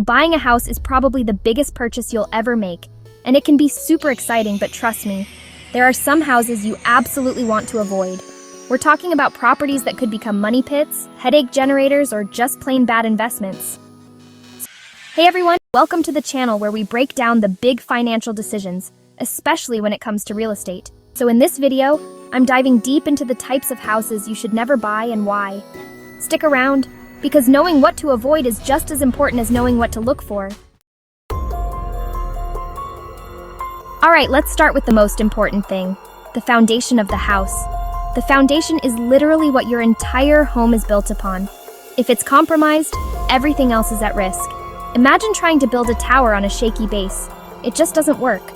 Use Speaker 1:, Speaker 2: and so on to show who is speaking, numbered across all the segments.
Speaker 1: Buying a house is probably the biggest purchase you'll ever make, and it can be super exciting, but trust me, there are some houses you absolutely want to avoid. We're talking about properties that could become money pits, headache generators, or just plain bad investments. Hey everyone, welcome to the channel where we break down the big financial decisions, especially when it comes to real estate. So in this video, I'm diving deep into the types of houses you should never buy and why. Stick around, because knowing what to avoid is just as important as knowing what to look for. Alright, let's start with the most important thing, the foundation of the house. The foundation is literally what your entire home is built upon. If it's compromised, everything else is at risk. Imagine trying to build a tower on a shaky base. It just doesn't work.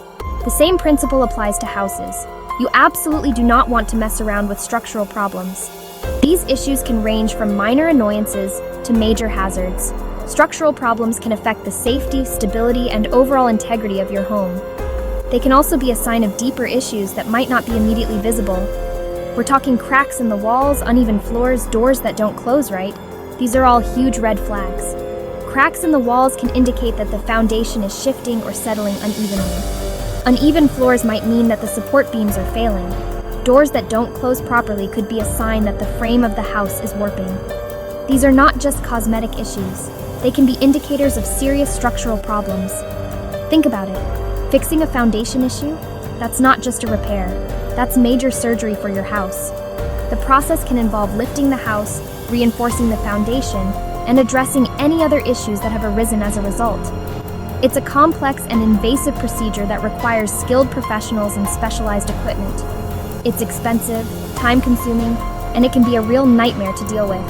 Speaker 1: The same principle applies to houses. You absolutely do not want to mess around with structural problems. These issues can range from minor annoyances to major hazards. Structural problems can affect the safety, stability, and overall integrity of your home. They can also be a sign of deeper issues that might not be immediately visible. We're talking cracks in the walls, uneven floors, doors that don't close right. These are all huge red flags. Cracks in the walls can indicate that the foundation is shifting or settling unevenly. Uneven floors might mean that the support beams are failing. Doors that don't close properly could be a sign that the frame of the house is warping. These are not just cosmetic issues. They can be indicators of serious structural problems. Think about it. Fixing a foundation issue? That's not just a repair. That's major surgery for your house. The process can involve lifting the house, reinforcing the foundation, and addressing any other issues that have arisen as a result. It's a complex and invasive procedure that requires skilled professionals and specialized equipment. It's expensive, time-consuming, and it can be a real nightmare to deal with.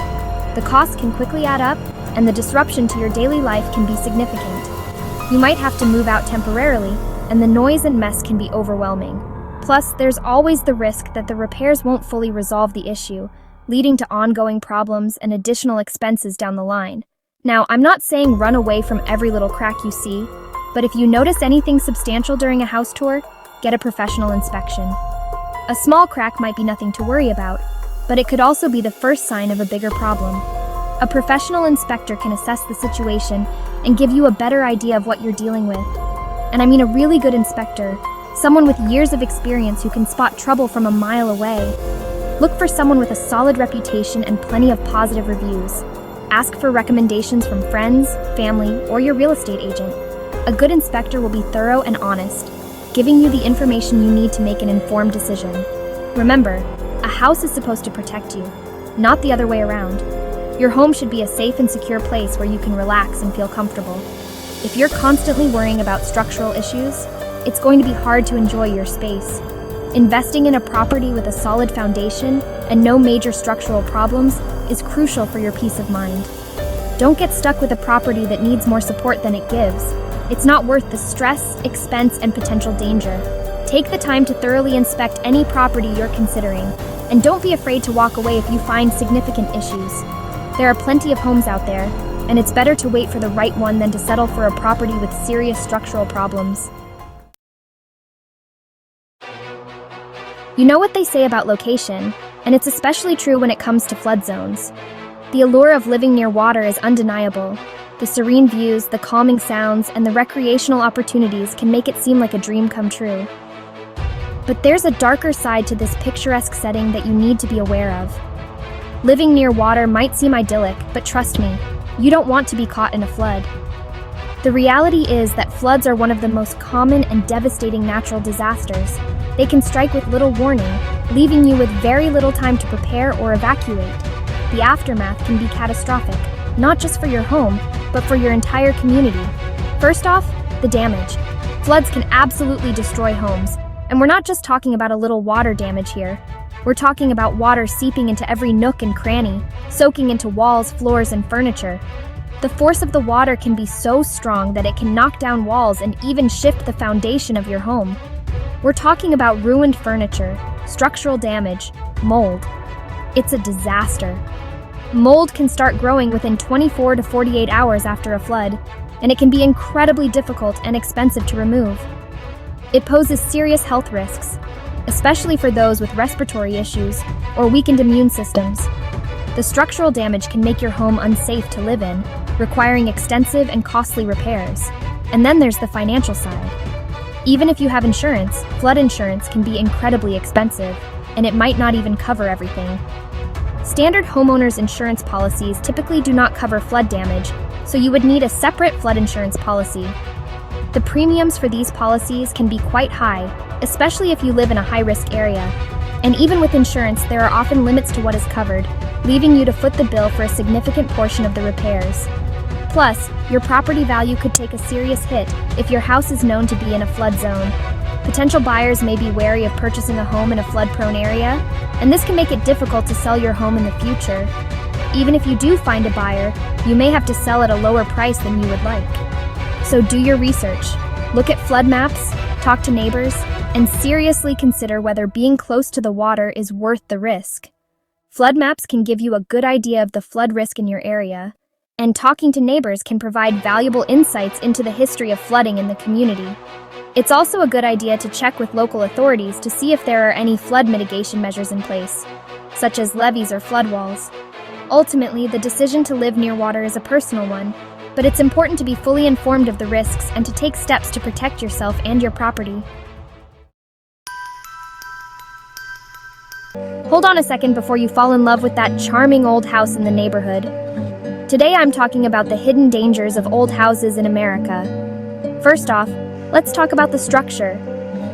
Speaker 1: The costs can quickly add up, and the disruption to your daily life can be significant. You might have to move out temporarily, and the noise and mess can be overwhelming. Plus, there's always the risk that the repairs won't fully resolve the issue, leading to ongoing problems and additional expenses down the line. Now, I'm not saying run away from every little crack you see, but if you notice anything substantial during a house tour, get a professional inspection. A small crack might be nothing to worry about, but it could also be the first sign of a bigger problem. A professional inspector can assess the situation and give you a better idea of what you're dealing with. And I mean a really good inspector, someone with years of experience who can spot trouble from a mile away. Look for someone with a solid reputation and plenty of positive reviews. Ask for recommendations from friends, family, or your real estate agent. A good inspector will be thorough and honest, giving you the information you need to make an informed decision. Remember, a house is supposed to protect you, not the other way around. Your home should be a safe and secure place where you can relax and feel comfortable. If you're constantly worrying about structural issues, it's going to be hard to enjoy your space. Investing in a property with a solid foundation and no major structural problems is crucial for your peace of mind. Don't get stuck with a property that needs more support than it gives. It's not worth the stress, expense, and potential danger. Take the time to thoroughly inspect any property you're considering, and don't be afraid to walk away if you find significant issues. There are plenty of homes out there, and it's better to wait for the right one than to settle for a property with serious structural problems. You know what they say about location, and it's especially true when it comes to flood zones. The allure of living near water is undeniable. The serene views, the calming sounds, and the recreational opportunities can make it seem like a dream come true. But there's a darker side to this picturesque setting that you need to be aware of. Living near water might seem idyllic, but trust me, you don't want to be caught in a flood. The reality is that floods are one of the most common and devastating natural disasters. They can strike with little warning, leaving you with very little time to prepare or evacuate. The aftermath can be catastrophic, not just for your home, but for your entire community. First off, the damage. Floods can absolutely destroy homes, and we're not just talking about a little water damage here. We're talking about water seeping into every nook and cranny, soaking into walls, floors, and furniture. The force of the water can be so strong that it can knock down walls and even shift the foundation of your home. We're talking about ruined furniture, structural damage, mold. It's a disaster. Mold can start growing within 24 to 48 hours after a flood, and it can be incredibly difficult and expensive to remove. It poses serious health risks, especially for those with respiratory issues or weakened immune systems. The structural damage can make your home unsafe to live in, requiring extensive and costly repairs. And then there's the financial side. Even if you have insurance, flood insurance can be incredibly expensive, and it might not even cover everything. Standard homeowners insurance policies typically do not cover flood damage, so you would need a separate flood insurance policy. The premiums for these policies can be quite high, especially if you live in a high-risk area. And even with insurance, there are often limits to what is covered, leaving you to foot the bill for a significant portion of the repairs. Plus, your property value could take a serious hit if your house is known to be in a flood zone. Potential buyers may be wary of purchasing a home in a flood-prone area, and this can make it difficult to sell your home in the future. Even if you do find a buyer, you may have to sell at a lower price than you would like. So do your research. Look at flood maps, talk to neighbors, and seriously consider whether being close to the water is worth the risk. Flood maps can give you a good idea of the flood risk in your area, and talking to neighbors can provide valuable insights into the history of flooding in the community. It's also a good idea to check with local authorities to see if there are any flood mitigation measures in place, such as levees or flood walls. Ultimately, the decision to live near water is a personal one, but it's important to be fully informed of the risks and to take steps to protect yourself and your property. Hold on a second before you fall in love with that charming old house in the neighborhood. Today I'm talking about the hidden dangers of old houses in America. First off, let's talk about the structure.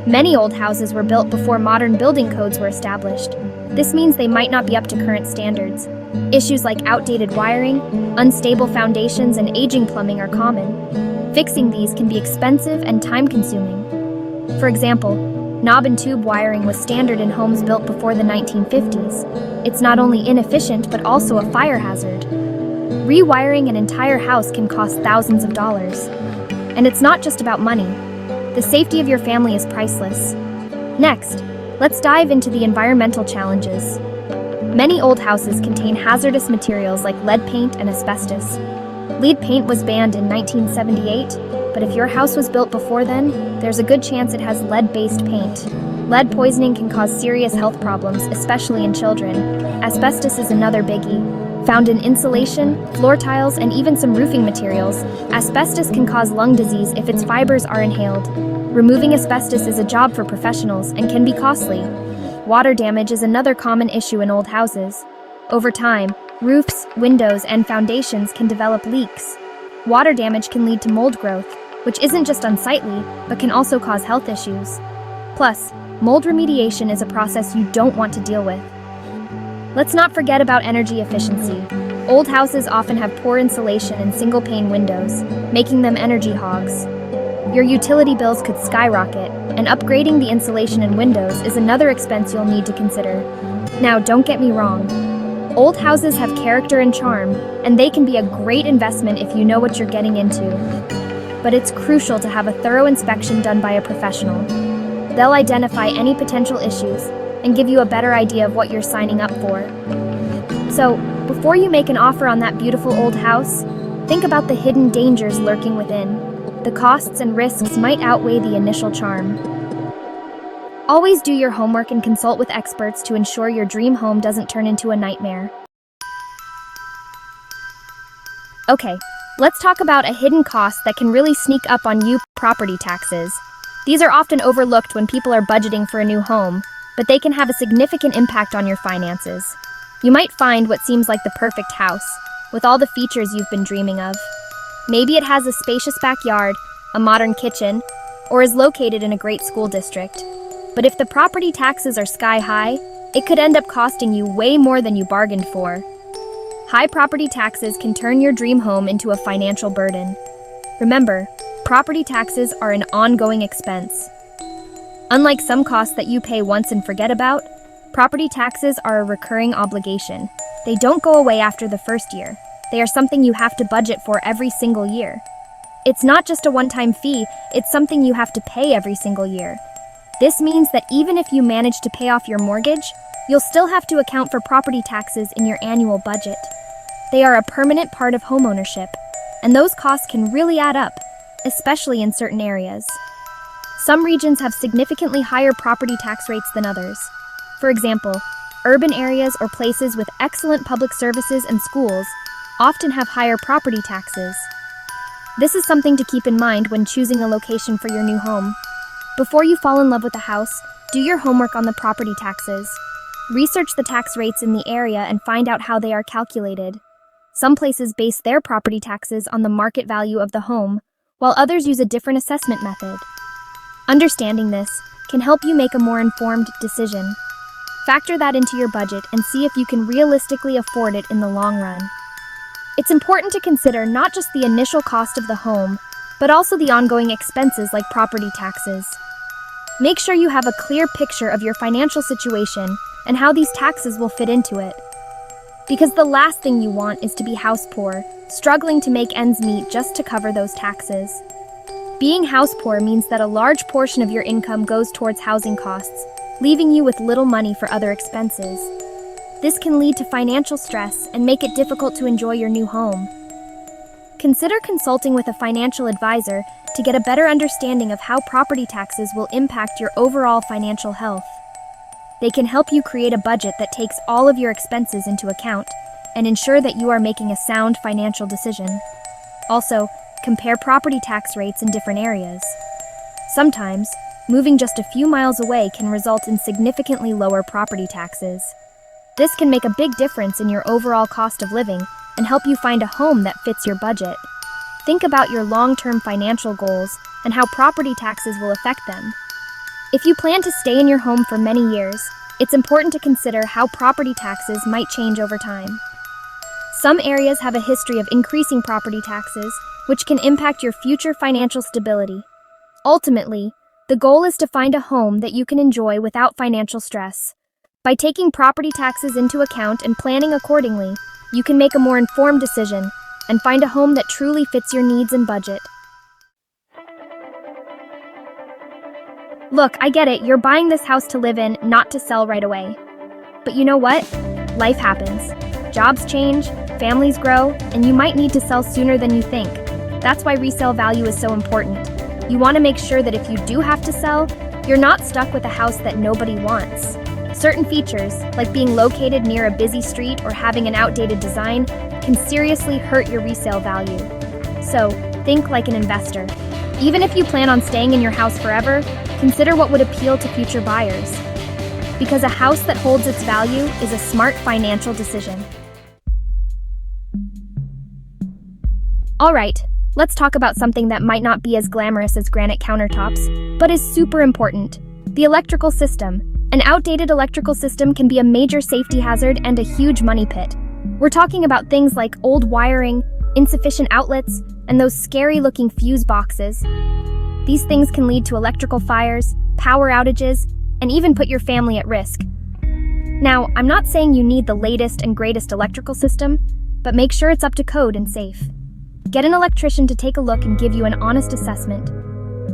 Speaker 1: Many old houses were built before modern building codes were established. This means they might not be up to current standards. Issues like outdated wiring, unstable foundations, and aging plumbing are common. Fixing these can be expensive and time-consuming. For example, knob and tube wiring was standard in homes built before the 1950s. It's not only inefficient but also a fire hazard. Rewiring an entire house can cost thousands of dollars. And it's not just about money. The safety of your family is priceless. Next, let's dive into the environmental challenges. Many old houses contain hazardous materials like lead paint and asbestos. Lead paint was banned in 1978, but if your house was built before then, there's a good chance it has lead-based paint. Lead poisoning can cause serious health problems, especially in children. Asbestos is another biggie. Found in insulation, floor tiles, and even some roofing materials, asbestos can cause lung disease if its fibers are inhaled. Removing asbestos is a job for professionals and can be costly. Water damage is another common issue in old houses. Over time, roofs, windows, and foundations can develop leaks. Water damage can lead to mold growth, which isn't just unsightly, but can also cause health issues. Plus, mold remediation is a process you don't want to deal with. Let's not forget about energy efficiency. Old houses often have poor insulation and single-pane windows, making them energy hogs. Your utility bills could skyrocket, and upgrading the insulation and windows is another expense you'll need to consider. Now, don't get me wrong. Old houses have character and charm, and they can be a great investment if you know what you're getting into. But it's crucial to have a thorough inspection done by a professional. They'll identify any potential issues and give you a better idea of what you're signing up for. So, before you make an offer on that beautiful old house, think about the hidden dangers lurking within. The costs and risks might outweigh the initial charm. Always do your homework and consult with experts to ensure your dream home doesn't turn into a nightmare. Okay, let's talk about a hidden cost that can really sneak up on you: property taxes. These are often overlooked when people are budgeting for a new home, but they can have a significant impact on your finances. You might find what seems like the perfect house, with all the features you've been dreaming of. Maybe it has a spacious backyard, a modern kitchen, or is located in a great school district. But if the property taxes are sky high, it could end up costing you way more than you bargained for. High property taxes can turn your dream home into a financial burden. Remember, property taxes are an ongoing expense. Unlike some costs that you pay once and forget about, property taxes are a recurring obligation. They don't go away after the first year. They are something you have to budget for every single year. It's not just a one-time fee, it's something you have to pay every single year. This means that even if you manage to pay off your mortgage, you'll still have to account for property taxes in your annual budget. They are a permanent part of homeownership, and those costs can really add up, especially in certain areas. Some regions have significantly higher property tax rates than others. For example, urban areas or places with excellent public services and schools often have higher property taxes. This is something to keep in mind when choosing a location for your new home. Before you fall in love with a house, do your homework on the property taxes. Research the tax rates in the area and find out how they are calculated. Some places base their property taxes on the market value of the home, while others use a different assessment method. Understanding this can help you make a more informed decision. Factor that into your budget and see if you can realistically afford it in the long run. It's important to consider not just the initial cost of the home, but also the ongoing expenses like property taxes. Make sure you have a clear picture of your financial situation and how these taxes will fit into it. Because the last thing you want is to be house poor, struggling to make ends meet just to cover those taxes. Being house poor means that a large portion of your income goes towards housing costs, leaving you with little money for other expenses. This can lead to financial stress and make it difficult to enjoy your new home. Consider consulting with a financial advisor to get a better understanding of how property taxes will impact your overall financial health. They can help you create a budget that takes all of your expenses into account and ensure that you are making a sound financial decision. Also, compare property tax rates in different areas. Sometimes, moving just a few miles away can result in significantly lower property taxes. This can make a big difference in your overall cost of living and help you find a home that fits your budget. Think about your long-term financial goals and how property taxes will affect them. If you plan to stay in your home for many years, it's important to consider how property taxes might change over time. Some areas have a history of increasing property taxes, which can impact your future financial stability. Ultimately, the goal is to find a home that you can enjoy without financial stress. By taking property taxes into account and planning accordingly, you can make a more informed decision and find a home that truly fits your needs and budget. Look, I get it, you're buying this house to live in, not to sell right away. But you know what? Life happens. Jobs change, families grow, and you might need to sell sooner than you think. That's why resale value is so important. You want to make sure that if you do have to sell, you're not stuck with a house that nobody wants. Certain features, like being located near a busy street or having an outdated design, can seriously hurt your resale value. So, think like an investor. Even if you plan on staying in your house forever, consider what would appeal to future buyers. Because a house that holds its value is a smart financial decision. All right, let's talk about something that might not be as glamorous as granite countertops, but is super important: the electrical system. An outdated electrical system can be a major safety hazard and a huge money pit. We're talking about things like old wiring, insufficient outlets, and those scary-looking fuse boxes. These things can lead to electrical fires, power outages, and even put your family at risk. Now, I'm not saying you need the latest and greatest electrical system, but make sure it's up to code and safe. Get an electrician to take a look and give you an honest assessment.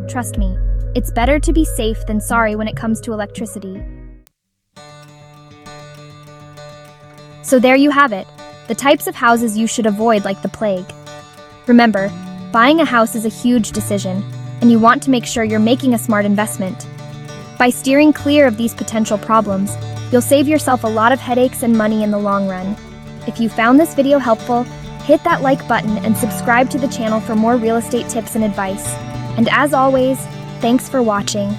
Speaker 1: Trust me, it's better to be safe than sorry when it comes to electricity. So there you have it, the types of houses you should avoid like the plague. Remember, buying a house is a huge decision, and you want to make sure you're making a smart investment. By steering clear of these potential problems, you'll save yourself a lot of headaches and money in the long run. If you found this video helpful, hit that like button and subscribe to the channel for more real estate tips and advice. And as always, thanks for watching.